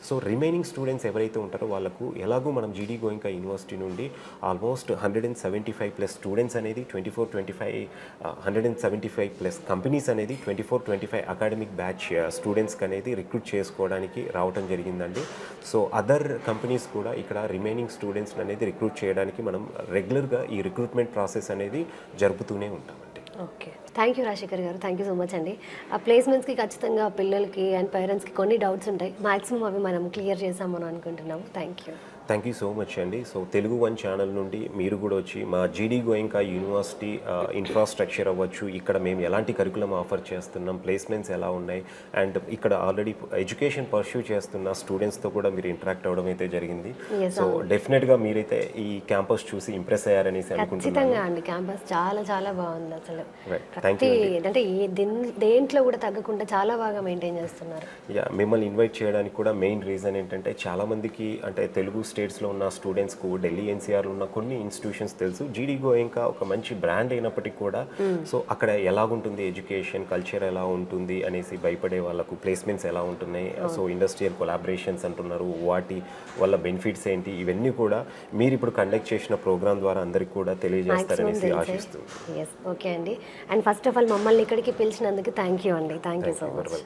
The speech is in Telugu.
సో రిమైనింగ్ స్టూడెంట్స్ ఎవరైతే ఉంటారో వాళ్ళకు ఎలాగో మనం జీడీ గోయింకా యూనివర్సిటీ నుండి ఆల్మోస్ట్ 175+ స్టూడెంట్స్ అనేది 175+ కంపెనీస్ అనేది 25 అకాడమిక్ బ్యాచ్ స్టూడెంట్స్కి అనేది రిక్రూట్ చేసుకోవడానికి రావటం జరిగిందండి. సో అదర్ కంపెనీస్ కూడా ఇక్కడ రిమైనింగ్ స్టూడెంట్స్ అనేది రిక్రూట్ చేయడానికి మనం రెగ్యులర్గా ఈ రిక్రూట్మెంట్ ప్రాసెస్ అనేది జరుపుతూనే ఉంటామండి. ఓకే, థ్యాంక్ యూ రాజశేఖర్ గారు, థ్యాంక్ యూ సో మచ్ అండి. ఆ ప్లేస్మెంట్స్కి ఖచ్చితంగా పిల్లలకి అండ్ పేరెంట్స్కి కొన్ని డౌట్స్ ఉంటాయి, మ్యాక్సిమం అవి మనం క్లియర్ చేసామని అనుకుంటున్నాము. థ్యాంక్ యూ సో మచ్ అండి. సో తెలుగు వన్ ఛానల్ నుండి మీరు కూడా వచ్చి మా జీడీ గోయింకా యూనివర్సిటీ ఇన్ఫ్రాస్ట్రక్చర్ అవ్వచ్చు, ఇక్కడ మేము ఎలాంటి కరికులం ఆఫర్ చేస్తున్నాం, ప్లేస్మెంట్స్ ఎలా ఉన్నాయి, అండ్ ఇక్కడ ఆల్రెడీ ఎడ్యుకేషన్ పర్స్యూ చేస్తున్న స్టూడెంట్స్తో కూడా మీరు ఇంటరాక్ట్ అవ్వడం అయితే జరిగింది. సో డెఫినెట్గా మీరైతే ఈ క్యాంపస్ చూసి ఇంప్రెస్ అయ్యారనేసి అనుకుంటున్నాను. అండి, క్యాంపస్ చాలా చాలా బాగుంది అసలు. Thank you. అంటే దేంట్లో కూడా తగ్గకుండా చాలా బాగా మెయింటైన్ చేస్తున్నారు. మిమ్మల్ని ఇన్వైట్ చేయడానికి కూడా మెయిన్ రీజన్ ఏంటంటే చాలామందికి అంటే తెలుగు స్టేట్స్లో ఉన్న స్టూడెంట్స్కు ఢిల్లీ ఎన్సీఆర్లో ఉన్న కొన్ని ఇన్స్టిట్యూషన్స్ తెలుసు, జీడీ గోయింకా ఒక మంచి బ్రాండ్ అయినప్పటికీ కూడా సో అక్కడ ఎలాగుంటుంది ఎడ్యుకేషన్ కల్చర్ ఎలా ఉంటుంది అనేసి భయపడే వాళ్ళకు ప్లేస్మెంట్స్ ఎలా ఉంటున్నాయి, సో ఇండస్ట్రియల్ కొలాబరేషన్స్ అంటున్నారు, వాటి వల్ల బెనిఫిట్స్ ఏంటి, ఇవన్నీ కూడా మీరు ఇప్పుడు కండక్ట్ చేసిన ప్రోగ్రామ్ ద్వారా అందరికీ కూడా తెలియజేస్తారనేసి ఆశిస్తుంది. ఓకే అండి, అండ్ ఫస్ట్ ఆఫ్ ఆల్ మమ్మల్ని ఇక్కడికి పిలిచినందుకు థ్యాంక్ యూ అండి. Thank you so much.